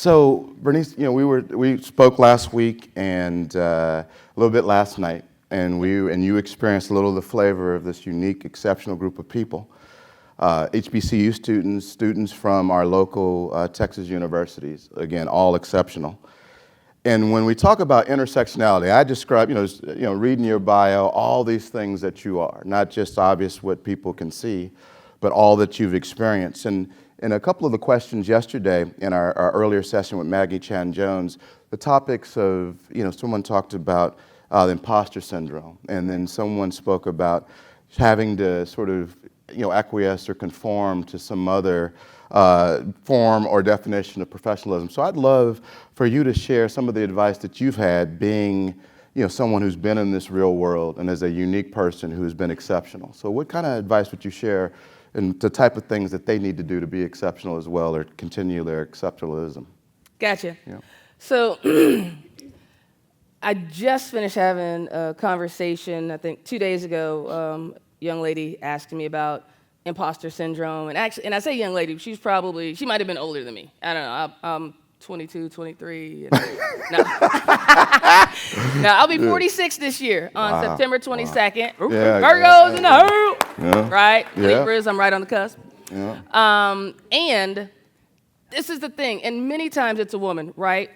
So, Vernice, we spoke last week and a little bit last night, and you experienced a little of the flavor of this unique, exceptional group of people. HBCU students from our local Texas universities, again, all exceptional. And when we talk about intersectionality, I describe, reading your bio, all these things that you are, not just obvious what people can see, but all that you've experienced. And in a couple of the questions yesterday in our earlier session with Maggie Chan Jones, the topics of, someone talked about the imposter syndrome, and then someone spoke about having to sort of, acquiesce or conform to some other form or definition of professionalism. So I'd love for you to share some of the advice that you've had being, someone who's been in this real world and as a unique person who's been exceptional. So what kind of advice would you share and the type of things that they need to do to be exceptional as well or continue their exceptionalism? Gotcha. Yeah. So I just finished having a conversation, I think 2 days ago. Young lady asked me about imposter syndrome. And I say young lady, she might have been older than me. I don't know. I'm 22, 23. No. Now, I'll be 46 this year on September 22nd. Wow. Virgos in the hoop. Yeah. Right? Yeah. Libras, I'm right on the cusp. Yeah. And this is the thing, and many times it's a woman, right?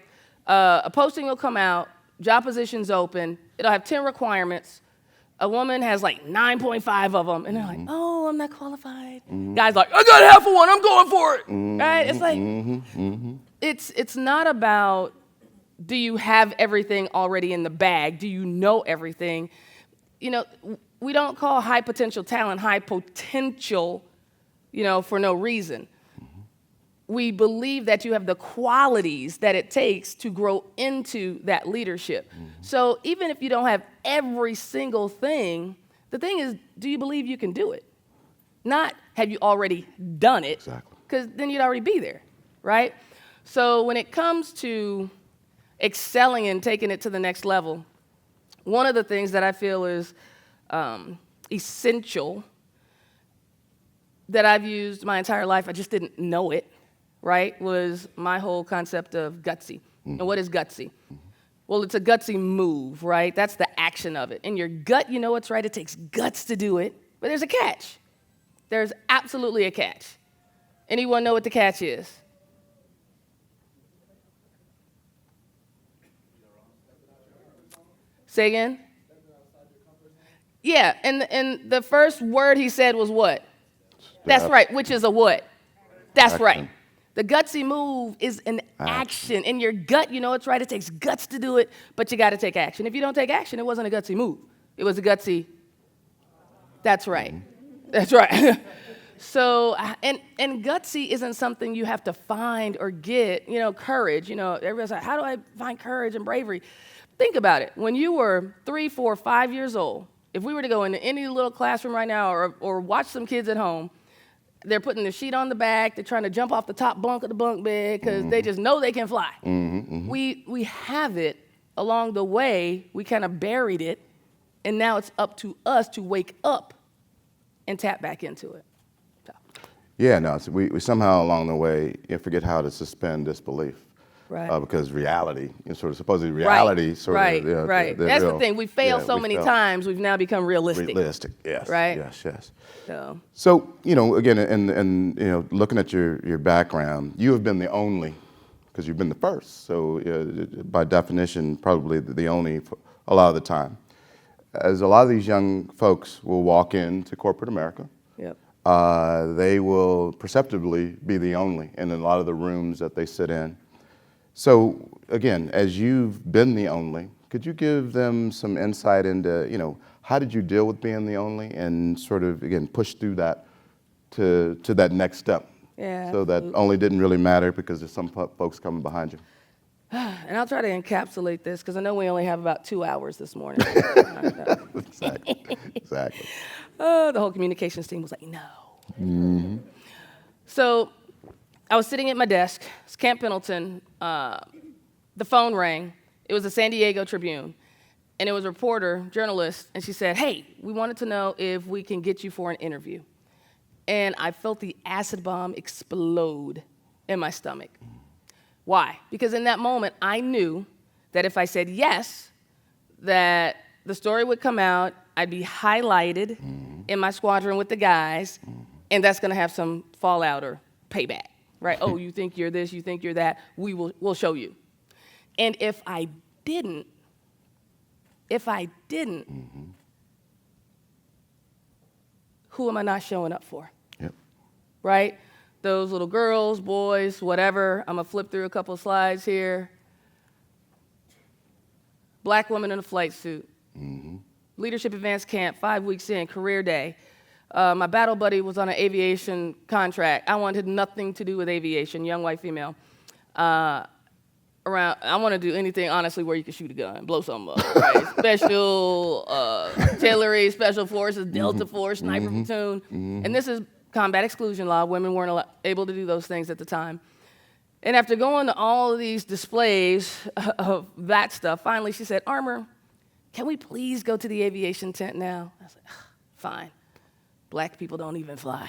A posting will come out, job position's open, it'll have 10 requirements. A woman has like 9.5 of them, and they're like, oh, I'm not qualified. Guy's like, I got half of one, I'm going for it. Right? It's like, it's not about, do you have everything already in the bag? Do you know everything? We don't call high potential talent high potential, for no reason. We believe that you have the qualities that it takes to grow into that leadership. So even if you don't have every single thing, the thing is, do you believe you can do it? Not have you already done it, because then you'd already be there, right? So when it comes to excelling and taking it to the next level, one of the things that I feel is essential that I've used my entire life, I just didn't know it, right, was my whole concept of gutsy. And what is gutsy? Well, it's a gutsy move, right? That's the action of it. In your gut, you know what's right. It takes guts to do it. But there's a catch. There's absolutely a catch. Anyone know what the catch is? Say again? Yeah, and the first word he said was what? That's right, which is a what? That's Action. right. The gutsy move is an action. In your gut, you know it's right. It takes guts to do it, but you got to take action. If you don't take action, it wasn't a gutsy move. It was a gutsy. That's right. That's right. So, and gutsy isn't something you have to find or get. Courage. Everybody's like, how do I find courage and bravery? Think about it. When you were 3, 4, 5 years old, if we were to go into any little classroom right now or watch some kids at home, they're putting the sheet on the back. They're trying to jump off the top bunk of the bunk bed because they just know they can fly. We have it along the way. We kind of buried it, and now it's up to us to wake up and tap back into it. So. Yeah, no, so we somehow along the way forget how to suspend disbelief. Right. Because reality, supposedly reality, right. That's the thing. We fail so many times. We've now become realistic. Realistic, yes. Right. Yes. So again, and looking at your background, you have been the only, because you've been the first. So by definition, probably the only for a lot of the time. As a lot of these young folks will walk into corporate America, they will perceptibly be the only in a lot of the rooms that they sit in. So again, as you've been the only, could you give them some insight into, how did you deal with being the only and sort of, again, push through that to that next step? Yeah. So that only didn't really matter because there's some folks coming behind you. And I'll try to encapsulate this because I know we only have about 2 hours this morning. Exactly. The whole communications team was like, no. So I was sitting at my desk. It's Camp Pendleton. The phone rang. It was the San Diego Tribune. And it was a reporter, journalist, and she said, hey, we wanted to know if we can get you for an interview. And I felt the acid bomb explode in my stomach. Why? Because in that moment, I knew that if I said yes, that the story would come out, I'd be highlighted in my squadron with the guys, and that's going to have some fallout or payback, right? Oh, you think you're this, you think you're that, we'll show you. And if I didn't, who am I not showing up for? Yep. Right? Those little girls, boys, whatever. I'm going to flip through a couple of slides here. Black woman in a flight suit. Leadership Advanced Camp, 5 weeks in, career day. My battle buddy was on an aviation contract. I wanted nothing to do with aviation, young white female. I want to do anything, honestly, where you can shoot a gun, blow something up, right? Special artillery, special forces, Delta Force, sniper platoon. And this is combat exclusion law. Women weren't able to do those things at the time. And after going to all of these displays of that stuff, finally she said, Armour, can we please go to the aviation tent now? I said, fine. Black people don't even fly,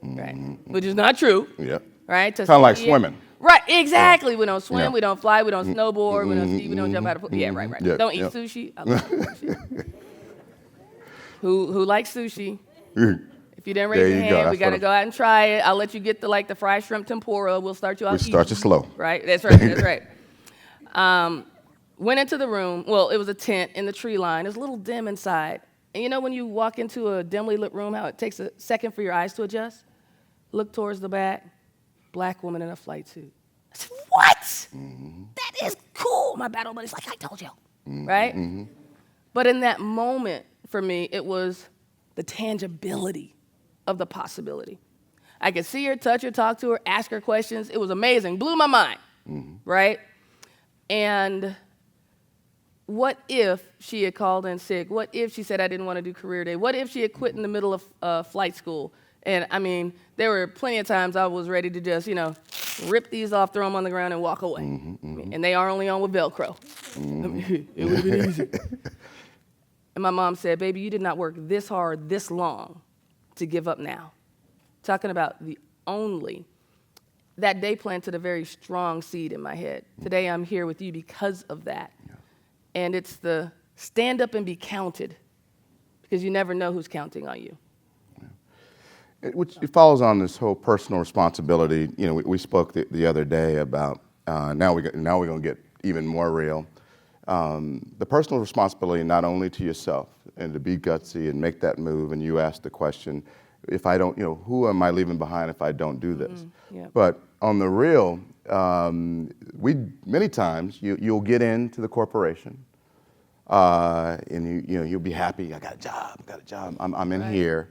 right? Which is not true, Yep. right? Kind of like swimming. Right, exactly. We don't swim, Yeah. we don't fly, we don't snowboard, we don't ski, we don't jump out of pool. Yeah, right. Yep, Don't eat yep. sushi. I love sushi. Who likes sushi? If you didn't raise There your you hand, go. we That's got to what go out and try it. I'll let you get the fried shrimp tempura. We'll start you out We start you easy, slow. right? That's right, that's right. Went into the room. Well, it was a tent in the tree line. It was a little dim inside. And you know when you walk into a dimly lit room, how it takes a second for your eyes to adjust? Look towards the back. Black woman in a flight suit. I said, what? That is cool. My battle buddy's like, I told you, right? But in that moment, for me, it was the tangibility of the possibility. I could see her, touch her, talk to her, ask her questions. It was amazing. Blew my mind, right? And what if she had called in sick? What if she said I didn't want to do career day? What if she had quit in the middle of flight school? And I mean, there were plenty of times I was ready to just, rip these off, throw them on the ground, and walk away. And they are only on with Velcro. It would have been easy. And my mom said, baby, you did not work this hard, this long to give up now. Talking about that day planted a very strong seed in my head. Today I'm here with you because of that. Yeah. And it's the stand up and be counted, because you never know who's counting on you. It follows on this whole personal responsibility. We spoke the other day about, now we're going to get even more real. The personal responsibility not only to yourself and to be gutsy and make that move, and you ask the question, if I don't, who am I leaving behind if I don't do this? Yeah. But on the real, many times you'll get into the corporation, and you'll be happy. I got a job. I'm in here,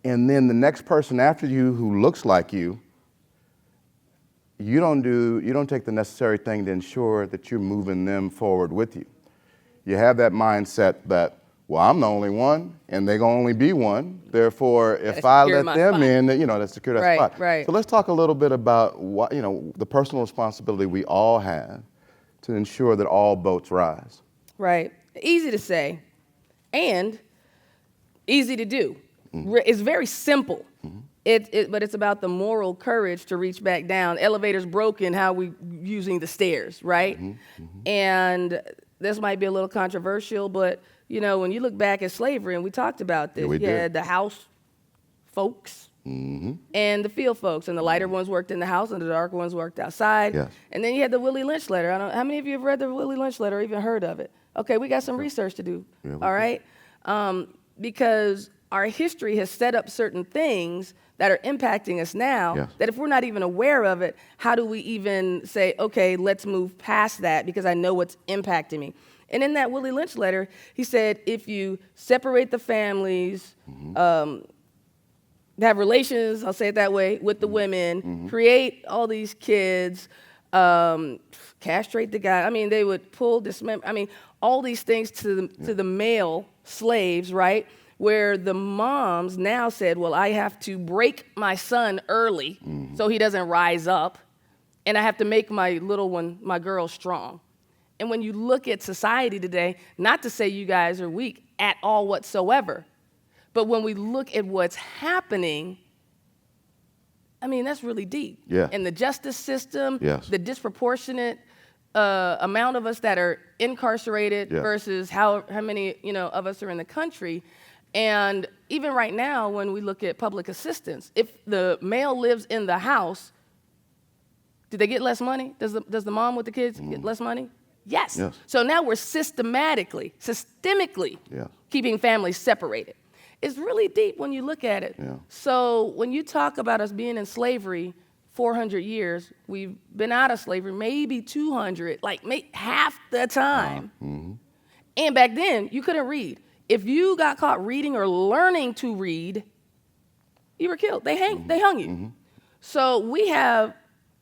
and then the next person after you who looks like you don't take the necessary thing to ensure that you're moving them forward with you. You have that mindset that, well, I'm the only one, and they're going to only be one. Therefore, if I let them in, that's secure that spot. Right. So let's talk a little bit about what, the personal responsibility we all have to ensure that all boats rise. Right. Easy to say and easy to do. It's very simple. But it's about the moral courage to reach back down. Elevator's broken, how we using the stairs, right? And this might be a little controversial, but when you look back at slavery, and we talked about this, you had the house folks and the field folks, and the lighter ones worked in the house, and the darker ones worked outside. Yes. And then you had the Willie Lynch letter. How many of you have read the Willie Lynch letter or even heard of it? Okay, we got some research to do, all right? Because our history has set up certain things that are impacting us now, that if we're not even aware of it, how do we even say, okay, let's move past that because I know what's impacting me? And in that Willie Lynch letter, he said, if you separate the families, have relations, I'll say it that way, with the women, create all these kids, castrate the guy. I mean, they would pull, dismember, all these things to the male slaves, right? Where the moms now said, well, I have to break my son early so he doesn't rise up, and I have to make my little one, my girl, strong. And when you look at society today, not to say you guys are weak at all whatsoever, but when we look at what's happening, I mean, that's really deep. Yeah. And the justice system, Yes. the disproportionate amount of us that are incarcerated Yeah. versus how many of us are in the country. And even right now, when we look at public assistance, if the male lives in the house, do they get less money? Does the mom with the kids get less money? Yes. Yes. So now we're systemically Yeah. keeping families separated. It's really deep when you look at it. Yeah. So when you talk about us being in slavery 400 years, we've been out of slavery maybe 200, like half the time. And back then, you couldn't read. If you got caught reading or learning to read, you were killed. They hung you. So we have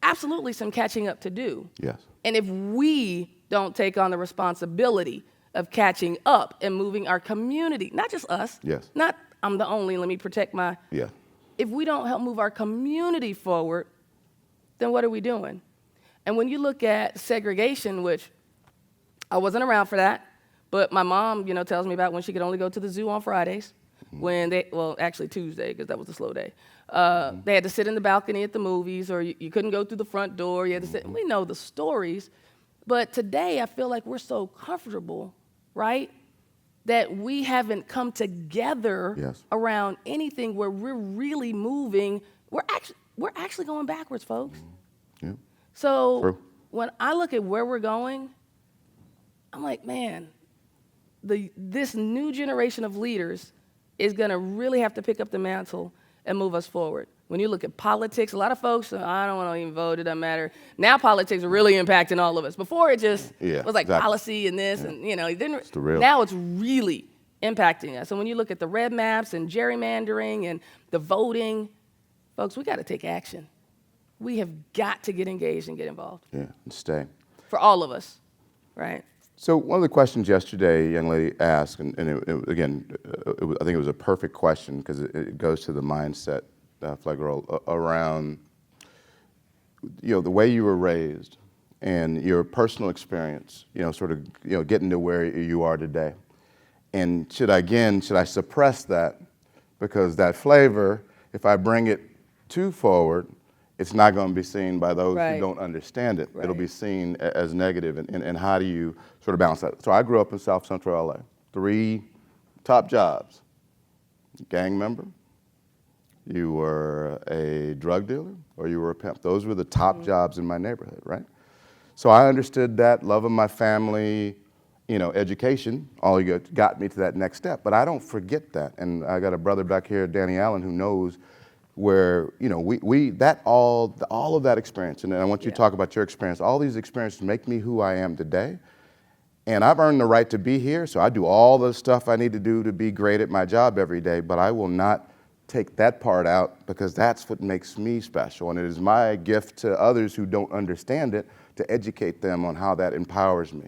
absolutely some catching up to do. Yes. And if we don't take on the responsibility of catching up and moving our community, not just us, Yes. not I'm the only, let me protect my, Yeah. if we don't help move our community forward, then what are we doing? And when you look at segregation, which I wasn't around for that, but my mom, tells me about when she could only go to the zoo on Fridays, when actually Tuesday, because that was a slow day. They had to sit in the balcony at the movies, or you couldn't go through the front door. You had to sit. We know the stories. But today, I feel like we're so comfortable, right, that we haven't come together Yes. around anything where we're really moving. We're actually going backwards, folks. Yeah. So True. when I look at where we're going, I'm like, man, this new generation of leaders is going to really have to pick up the mantle and move us forward. When you look at politics, a lot of folks, I don't want to even vote, it doesn't matter. Now politics are really impacting all of us. Before it just was like exactly. policy and this, and it didn't. It's the real. Now it's really impacting us. And when you look at the red maps and gerrymandering and the voting, folks, we got to take action. We have got to get engaged and get involved. Yeah. And stay. For all of us, right? So one of the questions yesterday, a young lady asked, and again, I think it was a perfect question because it goes to the mindset, Flegro, around the way you were raised and your personal experience, getting to where you are today. And should I suppress that? Because that flavor, if I bring it too forward, it's not going to be seen by those Right. who don't understand it. Right. It'll be seen as negative. And how do you sort of balance that? So I grew up in South Central LA. 3 top jobs: gang member, you were a drug dealer, or you were a pimp. Those were the top jobs in my neighborhood, right? So I understood that, love of my family, education, all got me to that next step. But I don't forget that. And I got a brother back here, Danny Allen, who knows where, all of that experience, and I want you to talk about your experience. All these experiences make me who I am today. And I've earned the right to be here, so I do all the stuff I need to do to be great at my job every day, but I will not take that part out because that's what makes me special. And it is my gift to others who don't understand it to educate them on how that empowers me.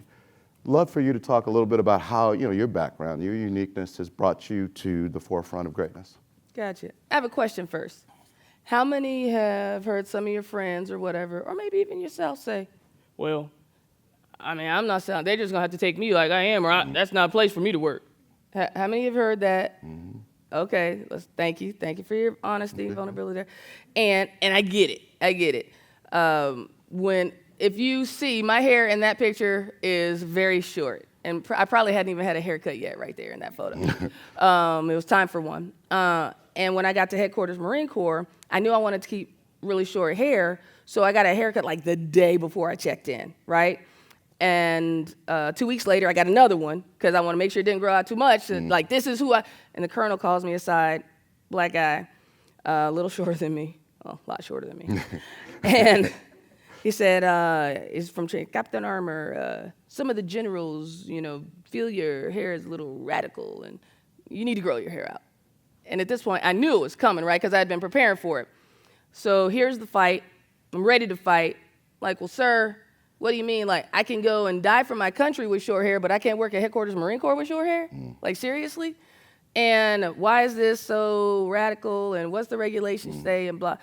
Love for you to talk a little bit about how, your background, your uniqueness has brought you to the forefront of greatness. Gotcha. I have a question first. How many have heard some of your friends or whatever, or maybe even yourself say, well, I'm not saying, they're just going to have to take me like I am, or that's not a place for me to work. How many have heard that? Mm-hmm. Okay, thank you. Thank you for your honesty and vulnerability there. And I get it. If you see, my hair in that picture is very short. And I probably hadn't even had a haircut yet right there in that photo. It was time for one. And when I got to headquarters Marine Corps, I knew I wanted to keep really short hair, so I got a haircut like the day before I checked in, right? And 2 weeks later, I got another one because I want to make sure it didn't grow out too much. And like, this is who I... And the colonel calls me aside, black guy, a little shorter than me, well, a lot shorter than me. And he said, he's from Captain Armour, some of the generals, feel your hair is a little radical and you need to grow your hair out. And at this point, I knew it was coming, right, because I had been preparing for it. So here's the fight. I'm ready to fight. Like, well, sir, what do you mean? Like, I can go and die for my country with short hair, but I can't work at headquarters Marine Corps with short hair? Like, seriously? And why is this so radical? And what's the regulation say? And blah.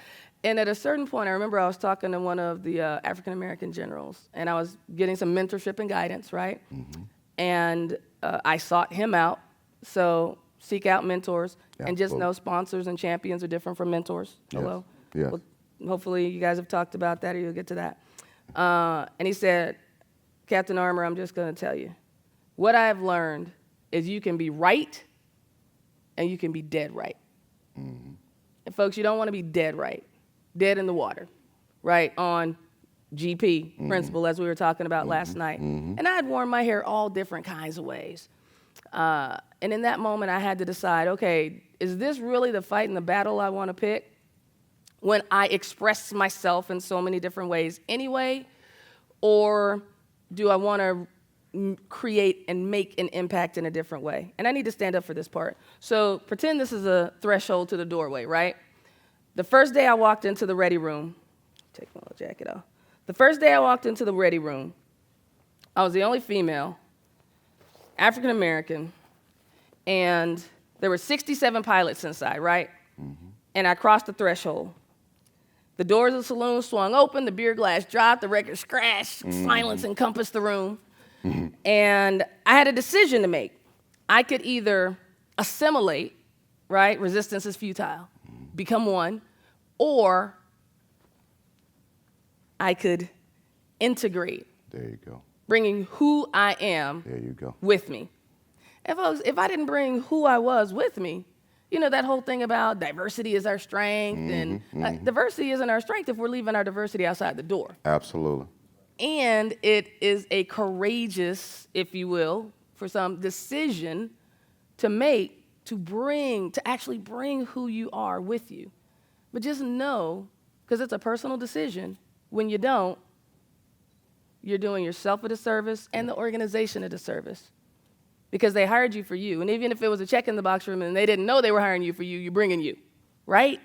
And at a certain point, I remember I was talking to one of the African-American generals, and I was getting some mentorship and guidance, right? Mm-hmm. And I sought him out. So seek out mentors, and just know sponsors and champions are different from mentors. Yes. Hello? Yes. Well, Hopefully you guys have talked about that or you'll get to that. And he said, Captain Armour, I'm just going to tell you, what I have learned is you can be right and you can be dead right. Mm-hmm. And folks, you don't want to be dead right, dead in the water, right, on GP principle, as we were talking about last night. And I had worn my hair all different kinds of ways. And in that moment, I had to decide, okay, is this really the fight and the battle I want to pick when I express myself in so many different ways anyway? Or do I want to create and make an impact in a different way? And I need to stand up for this part. So pretend this is a threshold to the doorway, right? The first day I walked into the ready room, take my little jacket off. The first day I walked into the ready room, I was the only female, African American, and there were 67 pilots inside, right? Mm-hmm. And I crossed the threshold. The doors of the saloon swung open, the beer glass dropped, the record scratched, silence encompassed the room. Mm-hmm. And I had a decision to make. I could either assimilate, right? Resistance is futile. Become one, or I could integrate. There you go. Bringing who I am there you go. With me. And folks, if I didn't bring who I was with me, you know that whole thing about diversity is our strength, and diversity isn't our strength if we're leaving our diversity outside the door. Absolutely. And it is a courageous, if you will, for some decision to make, to actually bring who you are with you. But just know, because it's a personal decision, when you don't, you're doing yourself a disservice and the organization a disservice. Because they hired you for you. And even if it was a check in the box room and they didn't know they were hiring you for you, you're bringing you, right?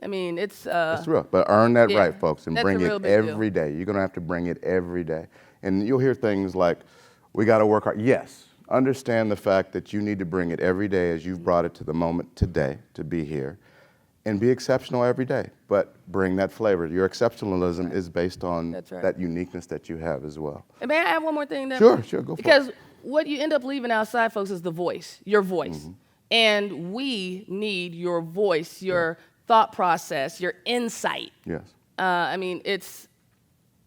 I mean, it's real. But earn that right, folks, and that's bring a real it big every day. You're going to have to bring it every day. And you'll hear things like, we got to work hard. Yes, understand the fact that you need to bring it every day as you've brought it to the moment today to be here. And be exceptional every day, but bring that flavor. Your exceptionalism is based on that uniqueness that you have as well. And may I add one more thing? Sure, go for it. Because what you end up leaving outside, folks, is the voice, your voice. Mm-hmm. And we need your voice, your thought process, your insight. Yes. I mean, it's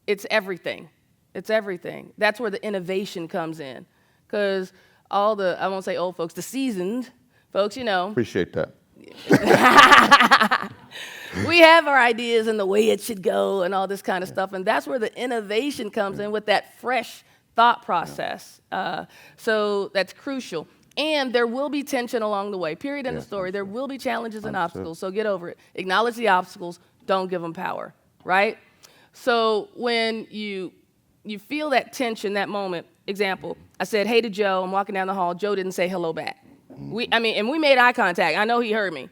everything. It's everything. That's where the innovation comes in. Because all the, I won't say old folks, the seasoned folks, you know. Appreciate that. We have our ideas and the way it should go and all this kind of stuff, and that's where the innovation comes in with that fresh thought process. So that's crucial. And there will be tension along the way, period, in the story. There will be challenges and obstacles, so get over it. Acknowledge the obstacles, don't give them power, right? So when you feel that tension, that moment, example, I said, hey to Joe, I'm walking down the hall, Joe didn't say hello back. And we made eye contact. I know he heard me.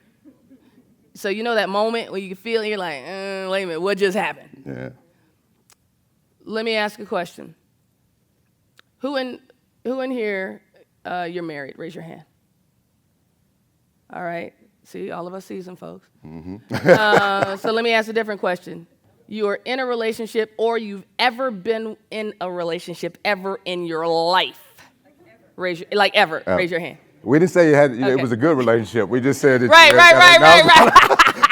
So you know that moment when you feel you're like, wait a minute, what just happened? Yeah. Let me ask a question. Who in here you're married? Raise your hand. All right. See, all of us seasoned folks. Mm-hmm. So let me ask a different question. You are in a relationship, or you've ever been in a relationship ever in your life? Raise your hand. We didn't say it was a good relationship. We just said that right.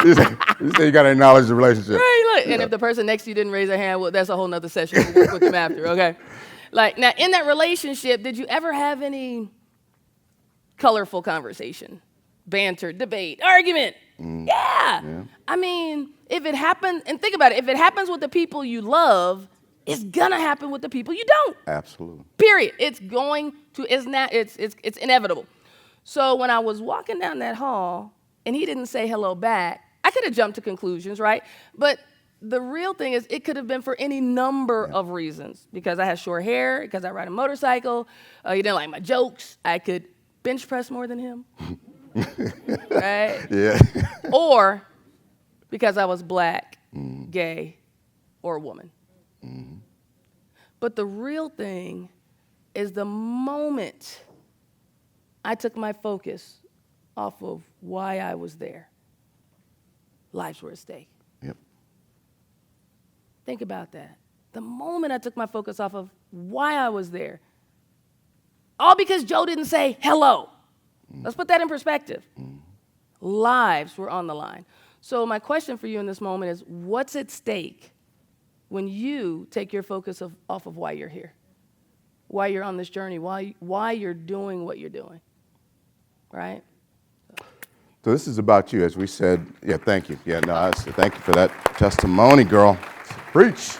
You said you got to acknowledge the relationship. Right, look. And if the person next to you didn't raise their hand, well, that's a whole nother session. We'll work with them after, okay? Like, now, in that relationship, did you ever have any colorful conversation? Banter, debate, argument? Yeah. I mean, if it happened, and think about it, if it happens with the people you love, it's gonna happen with the people you don't. Absolutely. Period. It's inevitable. So when I was walking down that hall and he didn't say hello back, I could have jumped to conclusions, right? But the real thing is it could have been for any number of reasons. Because I had short hair, because I ride a motorcycle, he didn't like my jokes, I could bench press more than him, right? Yeah. Or because I was black, gay, or a woman. Mm-hmm. But the real thing is the moment I took my focus off of why I was there, lives were at stake. Yep. Think about that. The moment I took my focus off of why I was there, all because Joe didn't say hello. Let's put that in perspective. Lives were on the line. So my question for you in this moment is, what's at stake when you take your focus off of why you're here, why you're on this journey, why you're doing what you're doing, right? So this is about you, as we said. Yeah, thank you. Yeah, no, thank you for that testimony, girl. Preach.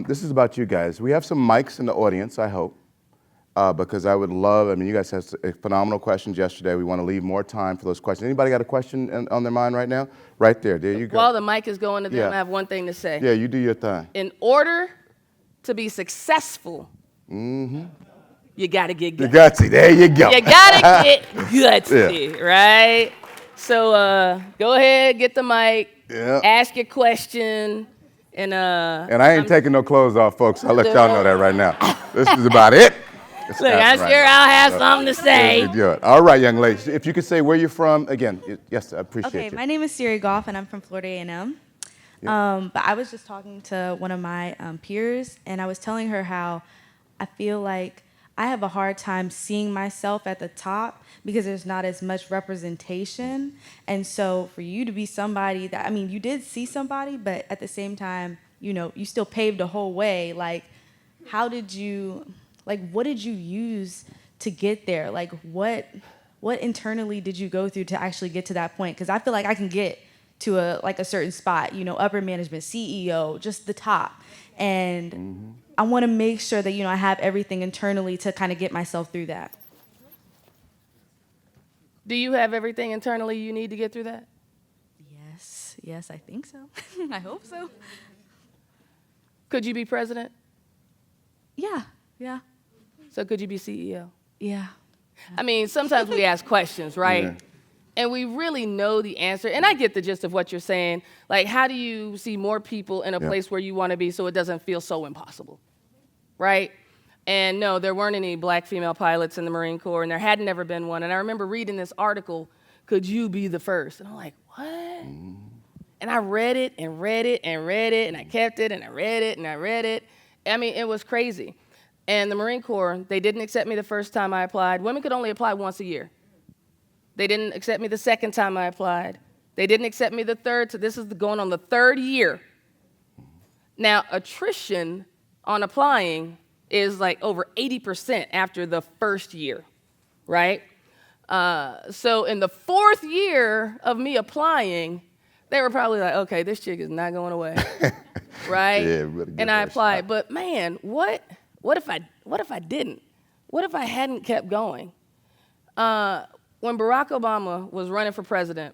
This is about you guys. We have some mics in the audience, I hope, because I would love, I mean, you guys had phenomenal questions yesterday. We want to leave more time for those questions. Anybody got a question on their mind right now? Right there. There you go. While the mic is going to them, Yeah. I have one thing to say. Yeah, you do your thing. In order to be successful, you got to get You gutsy. gutsy. There you go. You got to get gutsy, right? So go ahead, get the mic, Yeah. ask your question, and I ain't taking no clothes off, folks. I'll let y'all know that right now. This is about it. It's look, I'm happening sure right now. I'll have something to say. Good, good. All right, young ladies. If you could say where you're from again. Yes, I appreciate Okay, you. my name is Siri Goff, and I'm from Florida A&M. But I was just talking to one of my peers, and I was telling her how I feel like I have a hard time seeing myself at the top because there's not as much representation. And so for you to be somebody that, I mean, you did see somebody, but at the same time, you know, you still paved the whole way. Like, how did you, like, what did you use to get there? Like, what internally did you go through to actually get to that point? Because I feel like I can get to a certain spot, you know, upper management, CEO, just the top. And I want to make sure that, you know, I have everything internally to kind of get myself through that. Do you have everything internally you need to get through that? Yes, I think so. I hope so. Could you be president? Yeah. So could you be CEO? Yeah. I mean, sometimes we ask questions, right? Yeah. And we really know the answer. And I get the gist of what you're saying. Like, how do you see more people in a place where you want to be so it doesn't feel so impossible, right? And no, there weren't any black female pilots in the Marine Corps, and there had never been one. And I remember reading this article, could you be the first? And I'm like, what? And I read it and read it and read it, and I kept it, and I read it and I read it. I mean, it was crazy. And the Marine Corps, they didn't accept me the first time I applied. Women could only apply once a year. They didn't accept me the second time I applied. They didn't accept me the third, so this is going on the third year. Now, attrition on applying is like over 80% after the first year, right? So in the fourth year of me applying, they were probably like, okay, this chick is not going away, right? Yeah, really give and her I a applied, shot. but man, what if I didn't? What if I hadn't kept going? When Barack Obama was running for president,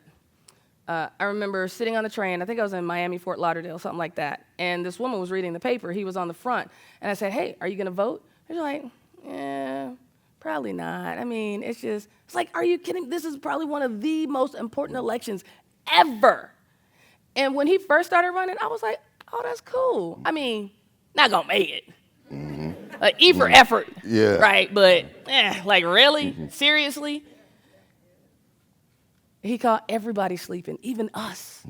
I remember sitting on the train. I think I was in Miami, Fort Lauderdale, something like that. And this woman was reading the paper. He was on the front. And I said, hey, are you going to vote? And she's like, yeah, probably not. I mean, it's like, are you kidding? This is probably one of the most important elections ever. And when he first started running, I was like, oh, that's cool. I mean, not going to make it. Like, E for effort. Yeah. Right? But, like, really? Seriously? He caught everybody sleeping, even us.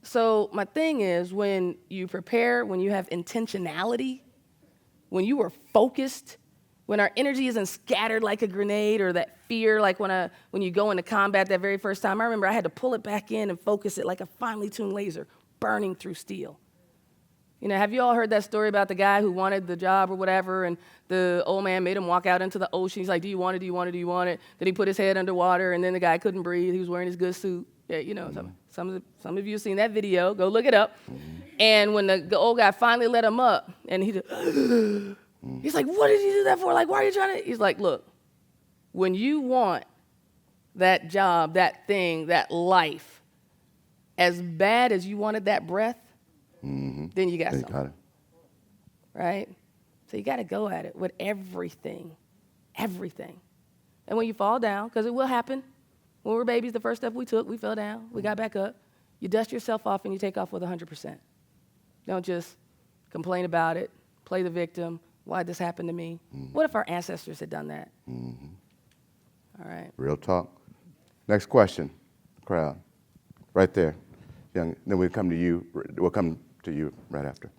So my thing is, when you prepare, when you have intentionality, when you are focused, when our energy isn't scattered like a grenade or that fear, like when you go into combat that very first time, I remember I had to pull it back in and focus it like a finely tuned laser, burning through steel. You know, have you all heard that story about the guy who wanted the job or whatever, and the old man made him walk out into the ocean? He's like, do you want it, do you want it, do you want it? Then he put his head underwater, and then the guy couldn't breathe. He was wearing his good suit. Yeah, you know, some of you have seen that video. Go look it up. And when the old guy finally let him up, and he's like, what did you do that for? Like, why are you trying to? He's like, look, when you want that job, that thing, that life, as bad as you wanted that breath, then you got something. Got it. Right? So you got to go at it with everything. And when you fall down, because it will happen. When we were babies, the first step we took, we fell down, we got back up. You dust yourself off and you take off with 100%. Don't just complain about it, play the victim. Why'd this happen to me? What if our ancestors had done that? All right. Real talk. Next question, crowd. Right there. Young. Then we'll come to you. We'll come to you right after.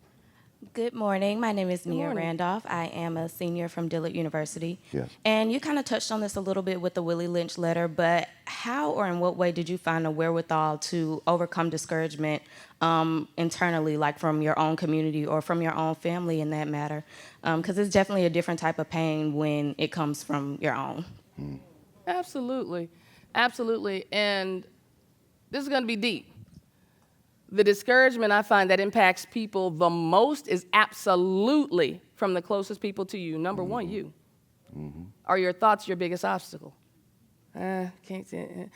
Good morning. My name is Good Nia morning. Randolph. I am a senior from Dillard University. Yes. And you kind of touched on this a little bit with the Willie Lynch letter, but how or in what way did you find a wherewithal to overcome discouragement internally, like from your own community or from your own family in that matter? Because it's definitely a different type of pain when it comes from your own. Absolutely. Absolutely. And this is going to be deep. The discouragement I find that impacts people the most is absolutely from the closest people to you. Number one, you. Are your thoughts your biggest obstacle? Can't say it.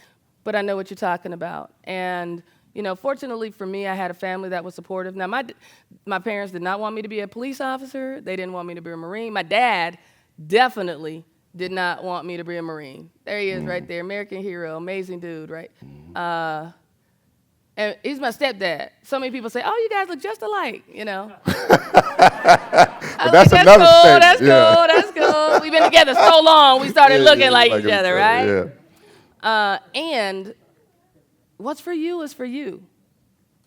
But I know what you're talking about. And, you know, fortunately for me, I had a family that was supportive. Now, my parents did not want me to be a police officer. They didn't want me to be a Marine. My dad definitely did not want me to be a Marine. There he is right there, American hero, amazing dude, right? And he's my stepdad. So many people say, oh, you guys look just alike, you know. But that's another cool, statement. that's Yeah. cool, that's cool. We've been together so long, we started looking like each other, right? Yeah. And what's for you is for you.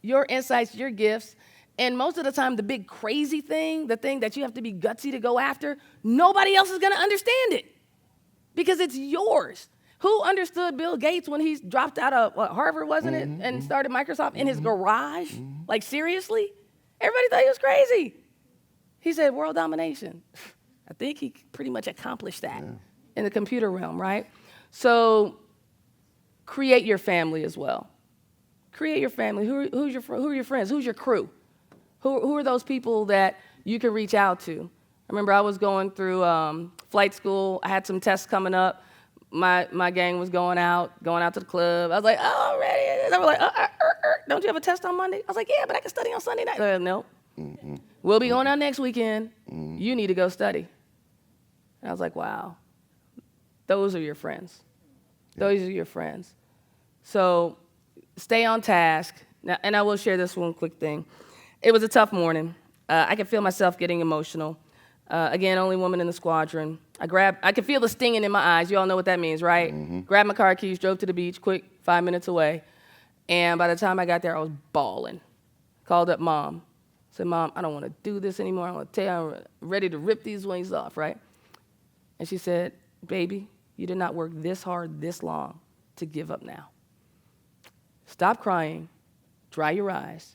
Your insights, your gifts. And most of the time, the big crazy thing, the thing that you have to be gutsy to go after, nobody else is going to understand it because it's yours. Who understood Bill Gates when he dropped out of Harvard, wasn't it, and started Microsoft in his garage? Like, seriously? Everybody thought he was crazy. He said world domination. I think he pretty much accomplished that in the computer realm, right? So create your family as well. Create your family. Who are your friends? Who's your crew? Who are those people that you can reach out to? I remember I was going through flight school. I had some tests coming up. My gang was going out to the club. I was like, oh, ready. They were like, don't you have a test on Monday? I was like, yeah, but I can study on Sunday night. No. We'll be going out next weekend. You need to go study. And I was like, wow. Those are your friends. Those are your friends. So stay on task. Now, and I will share this one quick thing. It was a tough morning. I could feel myself getting emotional. Again, only woman in the squadron. I could feel the stinging in my eyes. You all know what that means, right? Grabbed my car keys, drove to the beach, quick, 5 minutes away. And by the time I got there, I was bawling. Called up Mom. Said, Mom, I don't want to do this anymore. I want to tell you, I'm ready to rip these wings off, right? And she said, baby, you did not work this hard, this long to give up now. Stop crying, dry your eyes,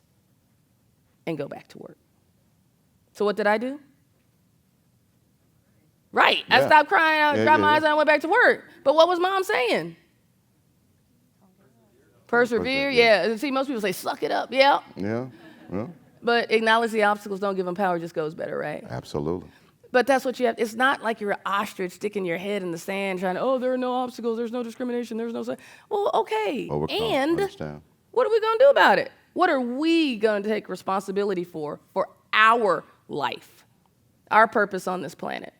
and go back to work. So what did I do? Right. I stopped crying, I dried my eyes, and I went back to work. But what was Mom saying? Persevere, yeah. And see, most people say, suck it up, yeah. Yeah. But acknowledge the obstacles, don't give them power, just goes better, right? Absolutely. But that's what you have. It's not like you're an ostrich sticking your head in the sand trying to, oh, there are no obstacles, there's no discrimination, there's no... Well, okay. Overcome, and understand. what are we going to do about it? What are we going to take responsibility for our life, our purpose on this planet?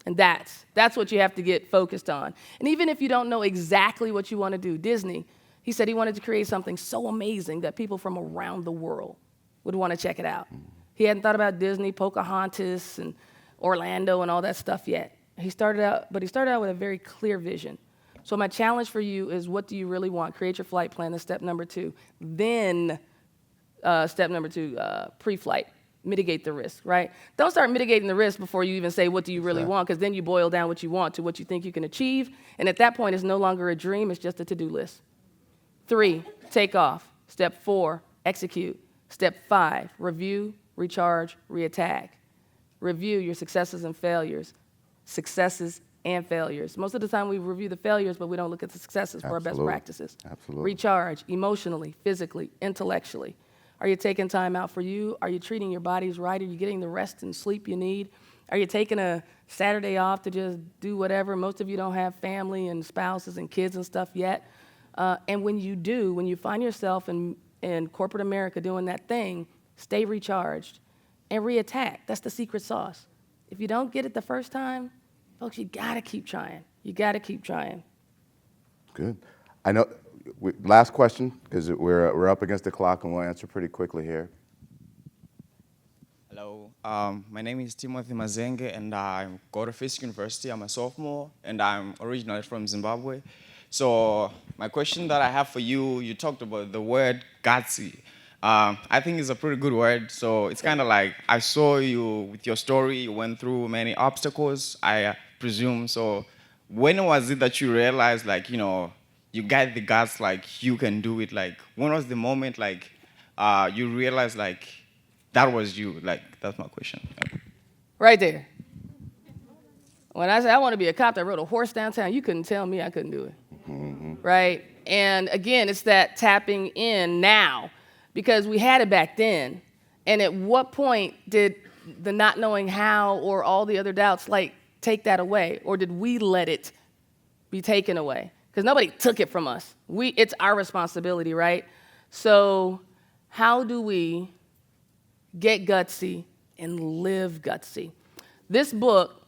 And that's what you have to get focused on. And even if you don't know exactly what you want to do, Disney, he said he wanted to create something so amazing that people from around the world would want to check it out. He hadn't thought about Disney, Pocahontas, and Orlando and all that stuff yet. He started out with a very clear vision. So my challenge for you is, what do you really want? Create your flight plan. That's step number 2. Then step number 2, pre-flight. Mitigate the risk, right? Don't start mitigating the risk before you even say, what do you really want? Because then you boil down what you want to what you think you can achieve. And at that point, it's no longer a dream. It's just a to-do list. 3, take off. Step 4, execute. Step 5, review, recharge, reattack. Review your successes and failures. Successes and failures. Most of the time we review the failures, but we don't look at the successes for our best practices. Absolutely. Recharge emotionally, physically, intellectually. Are you taking time out for you? Are you treating your bodies right? Are you getting the rest and sleep you need? Are you taking a Saturday off to just do whatever? Most of you don't have family and spouses and kids and stuff yet. And when you do, when you find yourself in corporate America doing that thing, stay recharged and reattack. That's the secret sauce. If you don't get it the first time, folks, you gotta keep trying. You gotta keep trying. Good. I know. Last question, because we're up against the clock and we'll answer pretty quickly here. Hello, my name is Timothy Mazenge and I go to Fisk University. I'm a sophomore and I'm originally from Zimbabwe. So my question that I have for you, you talked about the word gutsy. I think it's a pretty good word. So it's kind of like I saw you with your story. You went through many obstacles, I presume. So when was it that you realized, like, you got the guts, like, you can do it? Like, when was the moment, like, you realized, like, that was you? Like, that's my question. Right there. When I said I want to be a cop that rode a horse downtown, you couldn't tell me I couldn't do it. Right? And again, it's that tapping in now, because we had it back then. And at what point did the not knowing how or all the other doubts, like, take that away? Or did we let it be taken away? Because nobody took it from us. It's our responsibility, right? So how do we get gutsy and live gutsy? This book,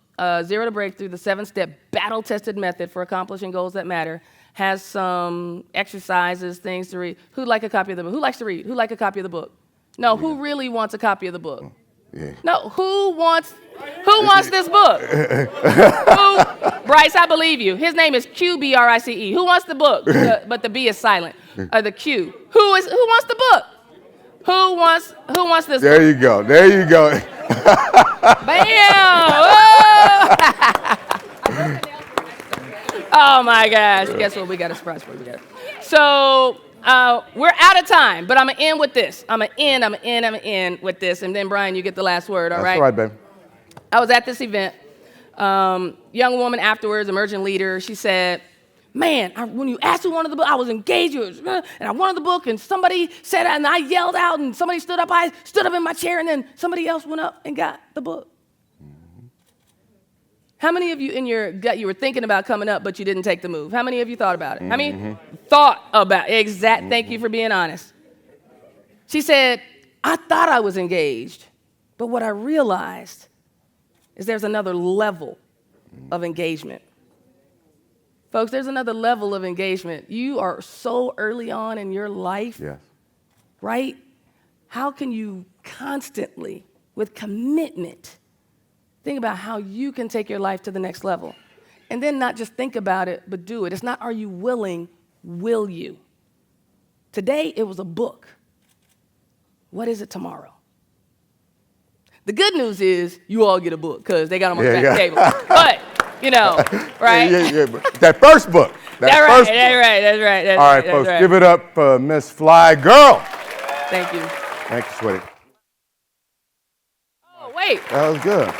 Zero to Breakthrough, the 7-step battle-tested method for accomplishing goals that matter, has some exercises, things to read. Who'd like a copy of the book? Who likes to read? Who'd like a copy of the book? No, who really wants a copy of the book? Yeah. No, who wants this book? Bryce, I believe you. His name is QBRICE. Who wants the book? But the B is silent. The Q. Who wants the book? Who wants this book? There you go. There you go. Bam! Oh my gosh! Guess what? We got a surprise for you. So we're out of time, but I'm gonna end with this. I'm gonna end with this, and then Brian, you get the last word. All right? That's all right, babe. I was at this event. Young woman afterwards, emerging leader. She said, "Man, when you asked who wanted the book, I was engaged, and I wanted the book, and somebody said that, and I yelled out, and somebody stood up. I stood up in my chair, and then somebody else went up and got the book." How many of you in your gut, you were thinking about coming up, but you didn't take the move? How many of you thought about it? How many thought about it? Thank you for being honest. She said, "I thought I was engaged, but what I realized is there's another level of engagement." Folks, there's another level of engagement. You are so early on in your life, Yes. right? How can you constantly, with commitment, think about how you can take your life to the next level? And then not just think about it, but do it. It's not, are you willing, will you? Today, it was a book. What is it tomorrow? The good news is you all get a book because they got them on the back table. But, right? Yeah. That first book. That's right. All right, folks, give it up for Miss Fly Girl. Thank you. Thank you, sweetie. Oh, wait. That was good.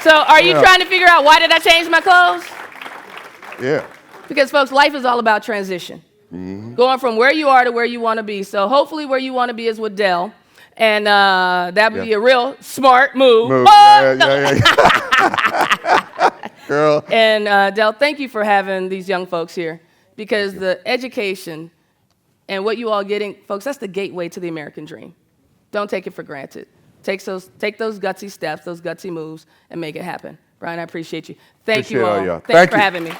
So are you trying to figure out why did I change my clothes? Yeah. Because, folks, life is all about transition. Going from where you are to where you want to be. So hopefully where you want to be is with Dell. And that would be a real smart move. Yeah. Girl. And Dell, thank you for having these young folks here. Because the education and what you all getting, folks, that's the gateway to the American dream. Don't take it for granted. Take those gutsy steps, those gutsy moves, and make it happen. Brian, I appreciate you. Thank you all. All y'all. Thanks for having me.